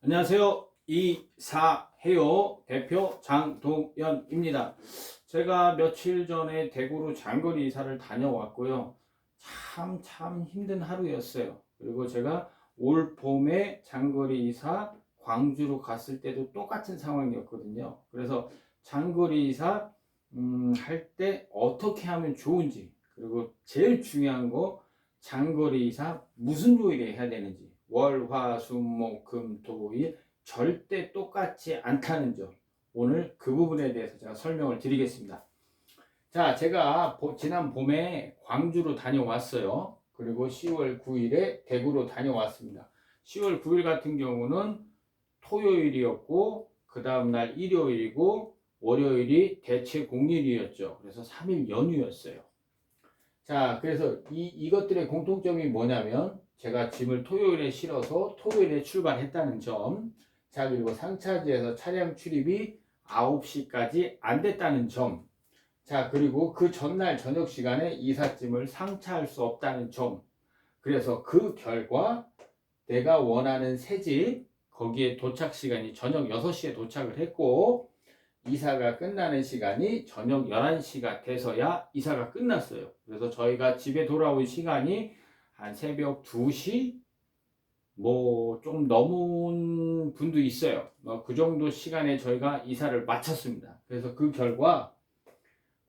안녕하세요. 이사해요 대표 장동연입니다. 제가 며칠 전에 대구로 장거리 이사를 다녀왔고요. 참 힘든 하루였어요. 그리고 제가 올 봄에 장거리 이사 광주로 갔을 때도 똑같은 상황이었거든요. 그래서 장거리 이사 할 때 어떻게 하면 좋은지, 그리고 제일 중요한 거 장거리 이사 무슨 요일에 해야 되는지, 월, 화, 수, 목, 금, 토, 일 절대 똑같지 않다는 점, 오늘 그 부분에 대해서 제가 설명을 드리겠습니다. 자, 제가 지난 봄에 광주로 다녀왔어요. 그리고 10월 9일에 대구로 다녀왔습니다. 10월 9일 같은 경우는 토요일이었고, 그 다음날 일요일이고, 월요일이 대체 공휴일이었죠. 그래서 3일 연휴였어요. 자, 그래서 이것들의 공통점이 뭐냐면, 제가 짐을 토요일에 실어서 토요일에 출발했다는 점, 자, 그리고 상차지에서 차량 출입이 9시까지 안 됐다는 점, 자, 그리고 그 전날 저녁 시간에 이삿짐을 상차할 수 없다는 점, 그래서 그 결과 내가 원하는 새 집, 거기에 도착 시간이 저녁 6시에 도착을 했고, 이사가 끝나는 시간이 저녁 11시가 돼서야 이사가 끝났어요. 그래서 저희가 집에 돌아온 시간이 한 새벽 2시, 뭐 좀 넘은 분도 있어요. 그 정도 시간에 저희가 이사를 마쳤습니다. 그래서 그 결과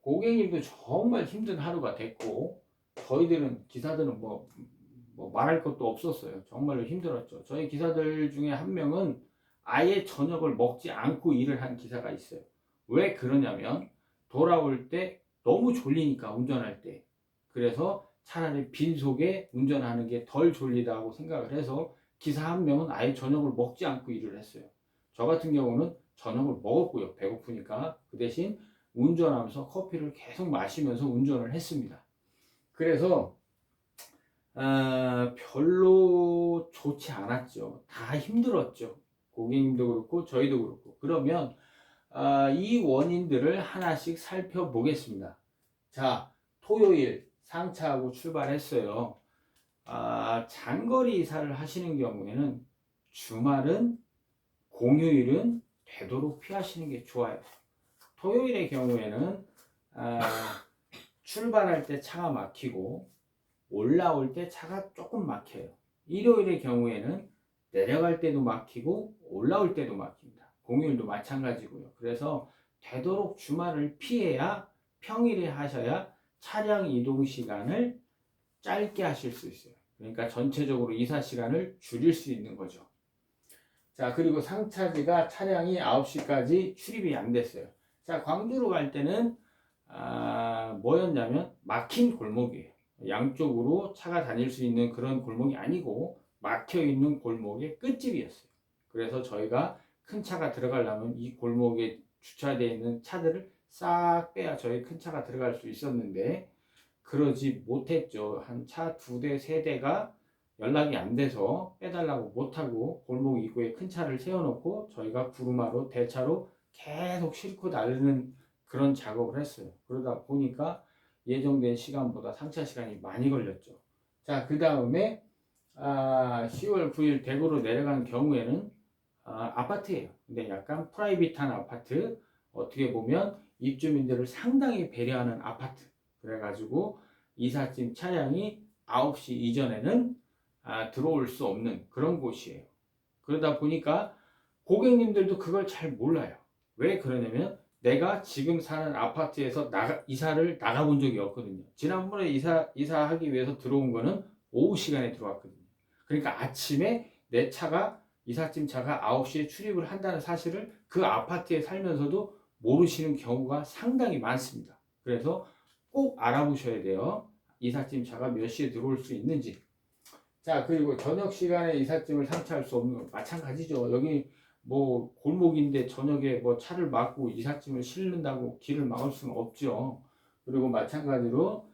고객님도 정말 힘든 하루가 됐고, 저희들은 기사들은 뭐 말할 것도 없었어요. 정말로 힘들었죠. 저희 기사들 중에 한 명은 아예 저녁을 먹지 않고 일을 한 기사가 있어요. 왜 그러냐면 돌아올 때 너무 졸리니까, 운전할 때. 그래서 차라리 빈속에 운전하는 게 덜 졸리다고 생각을 해서 기사 한 명은 아예 저녁을 먹지 않고 일을 했어요. 저 같은 경우는 저녁을 먹었고요. 배고프니까. 그 대신 운전하면서 커피를 계속 마시면서 운전을 했습니다. 그래서 별로 좋지 않았죠. 다 힘들었죠. 고객님도 그렇고 저희도 그렇고. 그러면 이 원인들을 하나씩 살펴보겠습니다. 자, 토요일 상차하고 출발했어요. 장거리 이사를 하시는 경우에는 주말은, 공휴일은 되도록 피하시는 게 좋아요. 토요일의 경우에는 출발할 때 차가 막히고 올라올 때 차가 조금 막혀요. 일요일의 경우에는 내려갈 때도 막히고 올라올 때도 막힙니다. 공휴일도 마찬가지고요. 그래서 되도록 주말을 피해야, 평일에 하셔야 차량 이동 시간을 짧게 하실 수 있어요. 그러니까 전체적으로 이사 시간을 줄일 수 있는 거죠. 자, 그리고 상차지가 차량이 9시까지 출입이 안 됐어요. 자, 광주로 갈 때는 뭐였냐면 막힌 골목이에요. 양쪽으로 차가 다닐 수 있는 그런 골목이 아니고 막혀 있는 골목의 끝집이었어요. 그래서 저희가 큰 차가 들어가려면 이 골목에 주차되어 있는 차들을 싹 빼야 저희 큰 차가 들어갈 수 있었는데, 그러지 못했죠. 한 차 2대, 3대가 연락이 안 돼서 빼달라고 못하고 골목 입구에 큰 차를 세워놓고 저희가 구루마로 대차로 계속 싣고 나르는 그런 작업을 했어요. 그러다 보니까 예정된 시간보다 상차 시간이 많이 걸렸죠. 자, 그 다음에 10월 9일 대구로 내려간 경우에는 아파트예요. 근데 약간 프라이빗한 아파트, 어떻게 보면 입주민들을 상당히 배려하는 아파트. 그래가지고 이삿짐 차량이 9시 이전에는 들어올 수 없는 그런 곳이에요. 그러다 보니까 고객님들도 그걸 잘 몰라요. 왜 그러냐면 내가 지금 사는 아파트에서 이사를 나가본 적이 없거든요. 지난번에 이사하기 위해서 들어온 거는 오후 시간에 들어왔거든요. 그러니까 아침에 내 차가, 이삿짐 차가 9시에 출입을 한다는 사실을 그 아파트에 살면서도 모르시는 경우가 상당히 많습니다. 그래서 꼭 알아보셔야 돼요. 이삿짐 차가 몇 시에 들어올 수 있는지. 자, 그리고 저녁 시간에 이삿짐을 상차할 수 없는 건 마찬가지죠. 여기 뭐 골목인데 저녁에 뭐 차를 막고 이삿짐을 실는다고 길을 막을 수는 없죠. 그리고 마찬가지로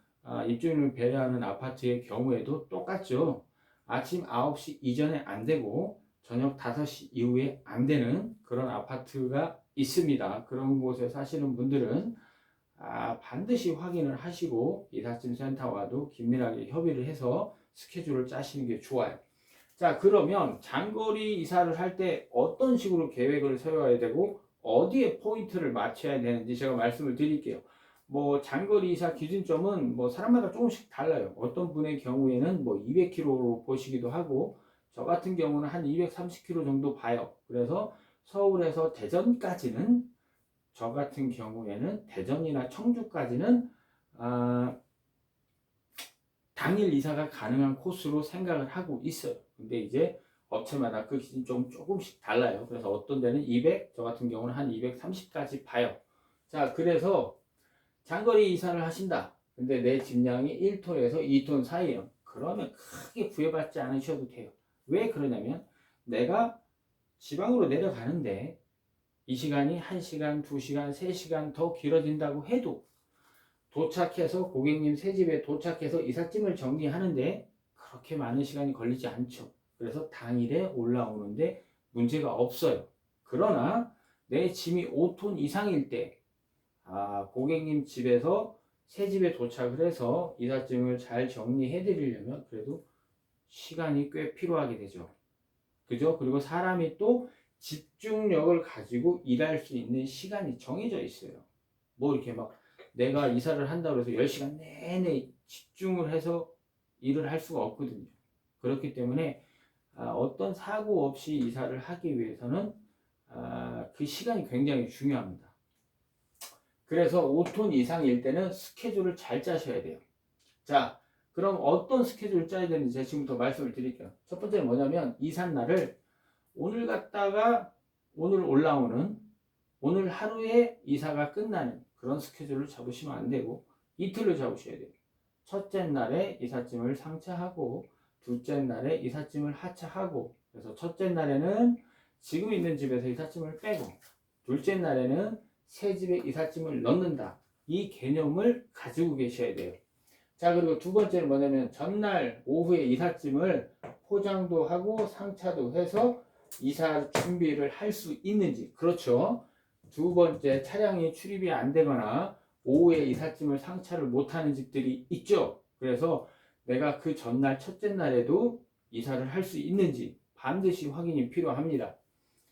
입주민을 배려하는 아파트의 경우에도 똑같죠. 아침 9시 이전에 안 되고 저녁 5시 이후에 안 되는 그런 아파트가 있습니다. 그런 곳에 사시는 분들은 반드시 확인을 하시고 이삿짐 센터와도 긴밀하게 협의를 해서 스케줄을 짜시는 게 좋아요. 자, 그러면 장거리 이사를 할 때 어떤 식으로 계획을 세워야 되고 어디에 포인트를 맞춰야 되는지 제가 말씀을 드릴게요. 뭐 장거리 이사 기준점은 뭐 사람마다 조금씩 달라요. 어떤 분의 경우에는 뭐 200km로 보시기도 하고 저 같은 경우는 한 230km 정도 봐요. 그래서 서울에서 대전까지는 저 같은 경우에는 대전이나 청주까지는 당일 이사가 가능한 코스로 생각을 하고 있어요. 근데 이제 업체마다 그 기준이 조금씩 달라요. 그래서 어떤 데는 200, 저 같은 경우는 한 230까지 봐요. 자, 그래서 장거리 이사를 하신다. 근데 내 집량이 1톤에서 2톤 사이에요. 그러면 크게 구애받지 않으셔도 돼요. 왜 그러냐면 내가 지방으로 내려가는데 이 시간이 1시간, 2시간, 3시간 더 길어진다고 해도 도착해서 고객님 새 집에 도착해서 이삿짐을 정리하는데 그렇게 많은 시간이 걸리지 않죠. 그래서 당일에 올라오는데 문제가 없어요. 그러나 내 짐이 5톤 이상일 때 고객님 집에서 새 집에 도착을 해서 이삿짐을 잘 정리해 드리려면 그래도 시간이 꽤 필요하게 되죠. 그죠? 그리고 사람이 또 집중력을 가지고 일할 수 있는 시간이 정해져 있어요. 뭐 이렇게 막 내가 이사를 한다고 해서 10시간 내내 집중을 해서 일을 할 수가 없거든요. 그렇기 때문에 어떤 사고 없이 이사를 하기 위해서는 그 시간이 굉장히 중요합니다. 그래서 5톤 이상일 때는 스케줄을 잘 짜셔야 돼요. 자, 그럼 어떤 스케줄을 짜야 되는지 제가 지금부터 말씀을 드릴게요. 첫 번째는 뭐냐면 이삿날을 오늘 갔다가 오늘 올라오는 오늘 하루에 이사가 끝나는 그런 스케줄을 잡으시면 안 되고 이틀을 잡으셔야 돼요. 첫째 날에 이삿짐을 상차하고 둘째 날에 이삿짐을 하차하고 그래서 첫째 날에는 지금 있는 집에서 이삿짐을 빼고 둘째 날에는 새 집에 이삿짐을 넣는다. 이 개념을 가지고 계셔야 돼요. 자, 그리고 두 번째는 뭐냐면 전날 오후에 이삿짐을 포장도 하고 상차도 해서 이사 준비를 할 수 있는지. 그렇죠. 두 번째, 차량이 출입이 안 되거나 오후에 이삿짐을 상차를 못하는 집들이 있죠. 그래서 내가 그 전날 첫째 날에도 이사를 할 수 있는지 반드시 확인이 필요합니다.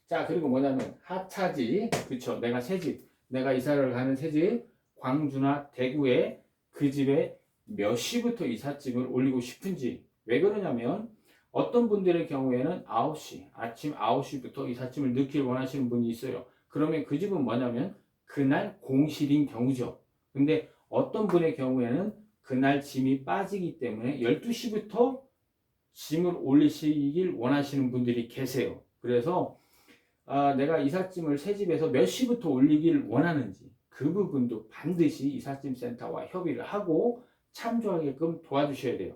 자, 그리고 뭐냐면 하차지, 그쵸, 내가 새집, 내가 이사를 가는 새집 광주나 대구에 그 집에 몇 시부터 이삿짐을 올리고 싶은지. 왜 그러냐면 어떤 분들의 경우에는 9시, 아침 9시부터 이삿짐을 넣기를 원하시는 분이 있어요. 그러면 그 집은 뭐냐면 그날 공실인 경우죠. 근데 어떤 분의 경우에는 그날 짐이 빠지기 때문에 12시부터 짐을 올리시길 원하시는 분들이 계세요. 그래서 내가 이삿짐을 새 집에서 몇 시부터 올리길 원하는지 그 부분도 반드시 이삿짐 센터와 협의를 하고 참조하게끔 도와주셔야 돼요.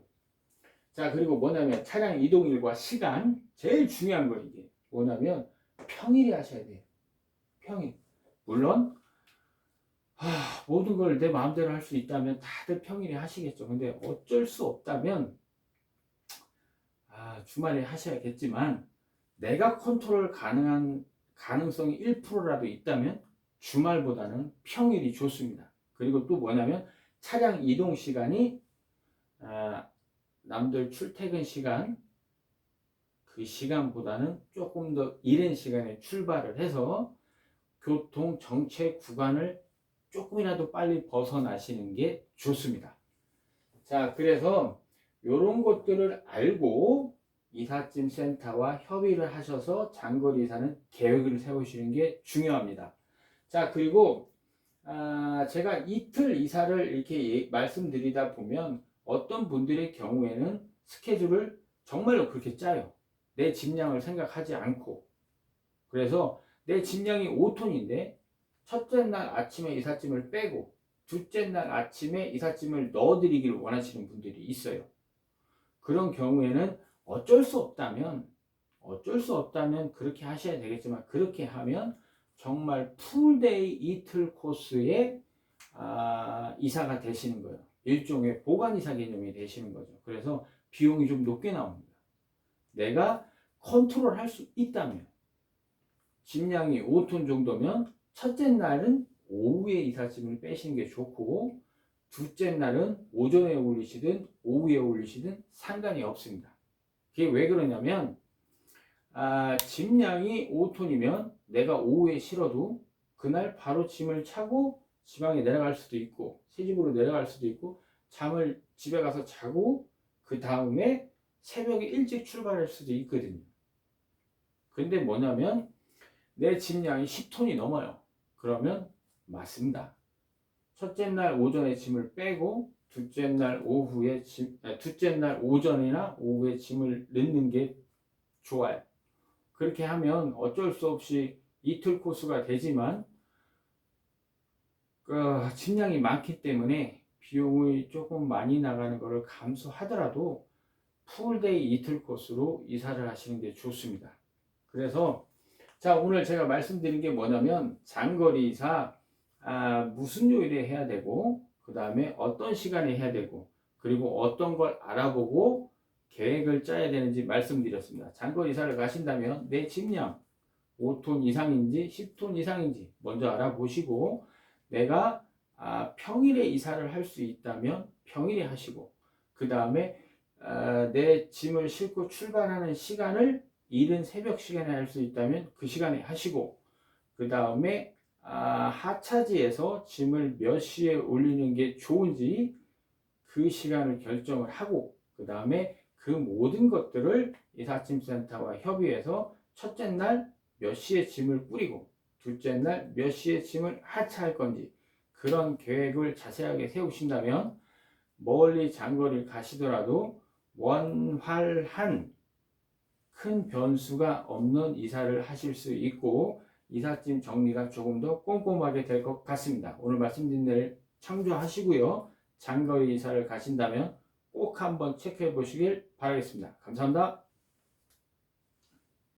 자, 그리고 뭐냐면 차량 이동일과 시간, 제일 중요한 거 이게 뭐냐면 평일에 하셔야 돼요. 평일. 물론 모든 걸 내 마음대로 할 수 있다면 다들 평일에 하시겠죠. 근데 어쩔 수 없다면 주말에 하셔야겠지만 내가 컨트롤 가능한 가능성이 1%라도 있다면 주말보다는 평일이 좋습니다. 그리고 또 뭐냐면 차량 이동 시간이 남들 출퇴근 시간 그 시간보다는 조금 더 이른 시간에 출발을 해서 교통 정체 구간을 조금이라도 빨리 벗어나시는 게 좋습니다. 자, 그래서 이런 것들을 알고 이삿짐 센터와 협의를 하셔서 장거리 이사는 계획을 세우시는 게 중요합니다. 자, 그리고 제가 이틀 이사를 이렇게 말씀드리다 보면 어떤 분들의 경우에는 스케줄을 정말로 그렇게 짜요. 내 짐량을 생각하지 않고. 그래서 내 짐량이 5톤인데 첫째 날 아침에 이삿짐을 빼고 둘째 날 아침에 이삿짐을 넣어드리기를 원하시는 분들이 있어요. 그런 경우에는 어쩔 수 없다면 그렇게 하셔야 되겠지만 그렇게 하면 정말 풀데이 이틀 코스의 이사가 되시는 거예요. 일종의 보관이사 개념이 되시는 거죠. 그래서 비용이 좀 높게 나옵니다. 내가 컨트롤 할 수 있다면 짐량이 5톤 정도면 첫째 날은 오후에 이삿짐을 빼시는 게 좋고 둘째 날은 오전에 올리시든 오후에 올리시든 상관이 없습니다. 그게 왜 그러냐면 짐량이 5톤이면 내가 오후에 실어도 그날 바로 짐을 차고 지방에 내려갈 수도 있고 새집으로 내려갈 수도 있고 잠을 집에 가서 자고 그 다음에 새벽에 일찍 출발할 수도 있거든요. 근데 뭐냐면 내 짐량이 10톤이 넘어요. 그러면 맞습니다. 첫째 날 오전에 짐을 빼고 둘째 날 오전이나 오후에 짐을 넣는 게 좋아요. 그렇게 하면 어쩔 수 없이 이틀 코스가 되지만 짐량이 많기 때문에 비용이 조금 많이 나가는 것을 감수하더라도 풀데이 이틀 코스로 이사를 하시는 게 좋습니다. 그래서 자, 오늘 제가 말씀드린 게 뭐냐면 장거리 이사 무슨 요일에 해야 되고 그 다음에 어떤 시간에 해야 되고 그리고 어떤 걸 알아보고 계획을 짜야 되는지 말씀드렸습니다. 장거리 이사를 가신다면 내 짐량 5톤 이상인지 10톤 이상인지 먼저 알아보시고 내가 평일에 이사를 할 수 있다면 평일에 하시고 그 다음에 내 짐을 싣고 출발하는 시간을 이른 새벽 시간에 할 수 있다면 그 시간에 하시고 그 다음에 하차지에서 짐을 몇 시에 올리는 게 좋은지 그 시간을 결정을 하고 그 다음에 그 모든 것들을 이삿짐센터와 협의해서 첫째 날 몇 시에 짐을 뿌리고 둘째 날 몇 시에 짐을 하차할 건지 그런 계획을 자세하게 세우신다면 멀리 장거리를 가시더라도 원활한 큰 변수가 없는 이사를 하실 수 있고 이삿짐 정리가 조금 더 꼼꼼하게 될 것 같습니다. 오늘 말씀드린 내용 참조하시고요. 장거리 이사를 가신다면 꼭 한번 체크해 보시길 바라겠습니다. 감사합니다.